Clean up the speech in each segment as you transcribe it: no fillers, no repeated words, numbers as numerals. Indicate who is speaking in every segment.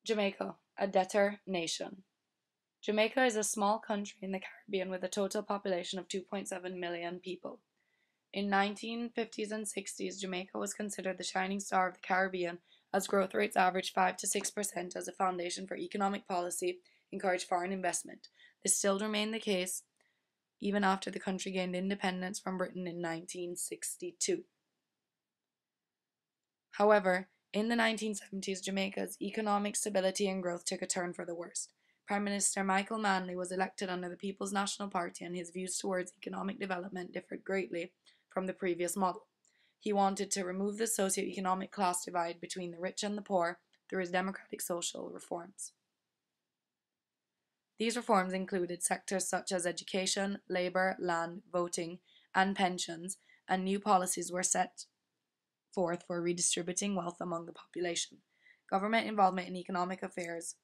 Speaker 1: Jamaica, a debtor nation. Jamaica is a small country in the Caribbean with a total population of 2.7 million people. In 1950s and 60s, Jamaica was considered the shining star of the Caribbean as growth rates averaged 5 to 6% as a foundation for economic policy, encouraged foreign investment. This still remained the case even after the country gained independence from Britain in 1962. However, in the 1970s, Jamaica's economic stability and growth took a turn for the worst. Prime Minister Michael Manley was elected under the People's National Party, and his views towards economic development differed greatly from the previous model. He wanted to remove the socio-economic class divide between the rich and the poor through his democratic social reforms. These reforms included sectors such as education, labour, land, voting, and pensions, and new policies were set forth for redistributing wealth among the population. Government involvement in economic affairs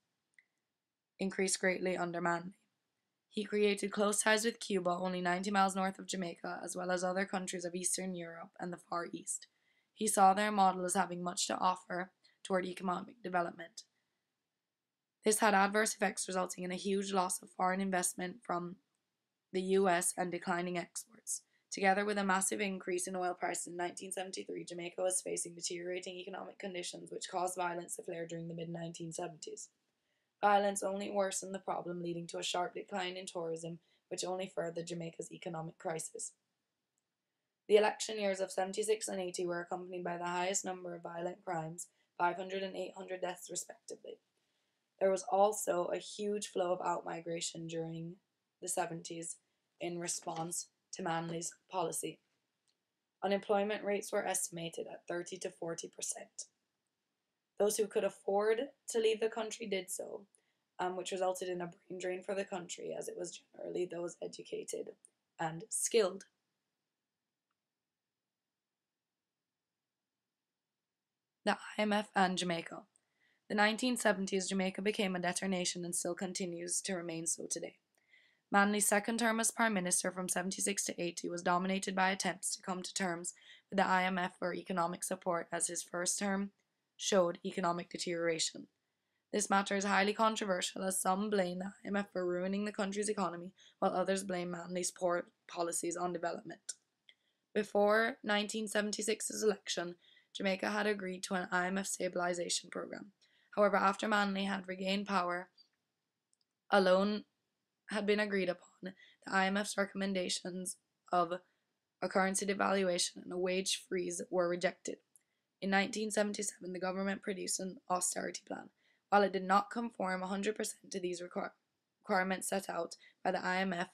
Speaker 1: increased greatly under Manley. He created close ties with Cuba, only 90 miles north of Jamaica, as well as other countries of Eastern Europe and the Far East. He saw their model as having much to offer toward economic development. This had adverse effects, resulting in a huge loss of foreign investment from the US and declining exports. Together with a massive increase in oil prices in 1973, Jamaica was facing deteriorating economic conditions which caused violence to flare during the mid 1970s. Violence only worsened the problem, leading to a sharp decline in tourism, which only furthered Jamaica's economic crisis. The election years of 76 and 80 were accompanied by the highest number of violent crimes, 500 and 800 deaths respectively. There was also a huge flow of outmigration during the 70s in response to Manley's policy. Unemployment rates were estimated at 30 to 40%. Those who could afford to leave the country did so, which resulted in a brain drain for the country, as it was generally those educated and skilled. The IMF and Jamaica. The 1970s, Jamaica became a debtor nation and still continues to remain so today. Manley's second term as Prime Minister from 76 to 80 was dominated by attempts to come to terms with the IMF for economic support, as his first term showed economic deterioration. This matter is highly controversial, as some blame the IMF for ruining the country's economy, while others blame Manley's poor policies on development. Before 1976's election, Jamaica had agreed to an IMF stabilization program. However, after Manley had regained power, a loan had been agreed upon. The IMF's recommendations of a currency devaluation and a wage freeze were rejected. In 1977, the government produced an austerity plan. While it did not conform 100% to these requirements set out by the IMF,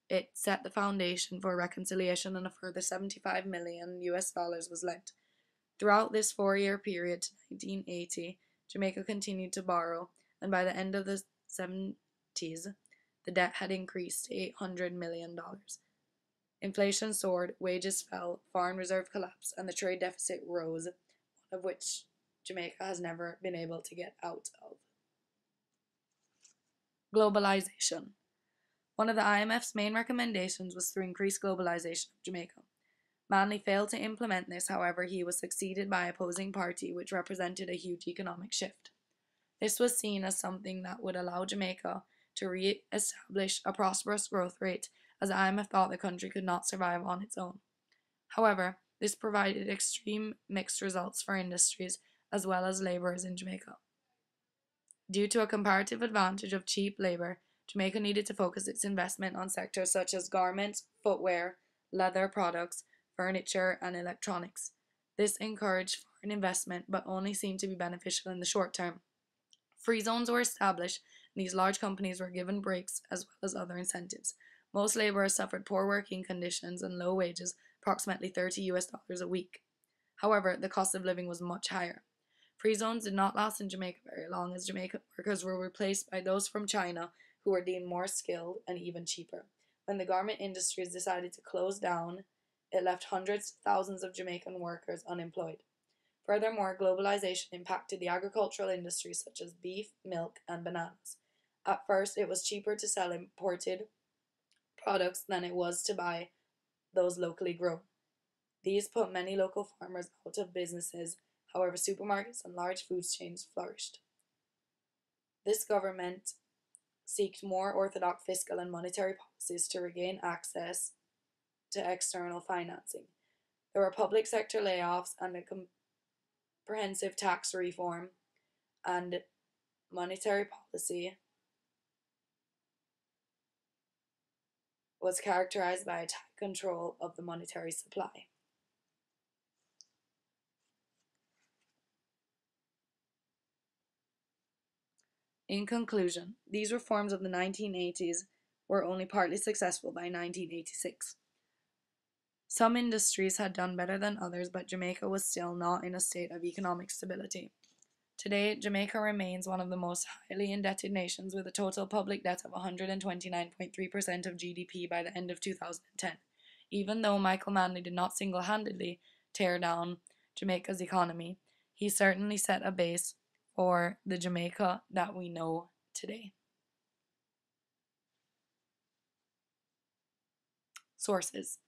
Speaker 1: it set the foundation for reconciliation, and a further 75 million US dollars was lent. Throughout this 4-year period to 1980, Jamaica continued to borrow, and by the end of the 70s, the debt had increased to $800 million. Inflation soared, wages fell, foreign reserve collapsed, and the trade deficit rose, one of which Jamaica has never been able to get out of. Globalization. One of the IMF's main recommendations was to increase globalization of Jamaica. Manley failed to implement this, however, he was succeeded by an opposing party, which represented a huge economic shift. This was seen as something that would allow Jamaica to re-establish a prosperous growth rate, as the IMF thought the country could not survive on its own. However, this provided extreme mixed results for industries as well as labourers in Jamaica. Due to a comparative advantage of cheap labour, Jamaica needed to focus its investment on sectors such as garments, footwear, leather products, furniture, and electronics. This encouraged foreign investment, but only seemed to be beneficial in the short term. Free zones were established, and these large companies were given breaks as well as other incentives. Most laborers suffered poor working conditions and low wages, approximately 30 US dollars a week. However, the cost of living was much higher. Free zones did not last in Jamaica very long, as Jamaican workers were replaced by those from China, who were deemed more skilled and even cheaper. When the garment industries decided to close down, it left hundreds of thousands of Jamaican workers unemployed. Furthermore, globalization impacted the agricultural industries such as beef, milk, and bananas. At first, it was cheaper to sell imported products than it was to buy those locally grown. These put many local farmers out of businesses. However, supermarkets and large food chains flourished. This government sought more orthodox fiscal and monetary policies to regain access to external financing. There were public sector layoffs and a comprehensive tax reform, and monetary policy was characterized by a tight control of the monetary supply. In conclusion, these reforms of the 1980s were only partly successful by 1986. Some industries had done better than others, but Jamaica was still not in a state of economic stability. Today, Jamaica remains one of the most highly indebted nations, with a total public debt of 129.3% of GDP by the end of 2010. Even though Michael Manley did not single-handedly tear down Jamaica's economy, he certainly set a base for the Jamaica that we know today. Sources: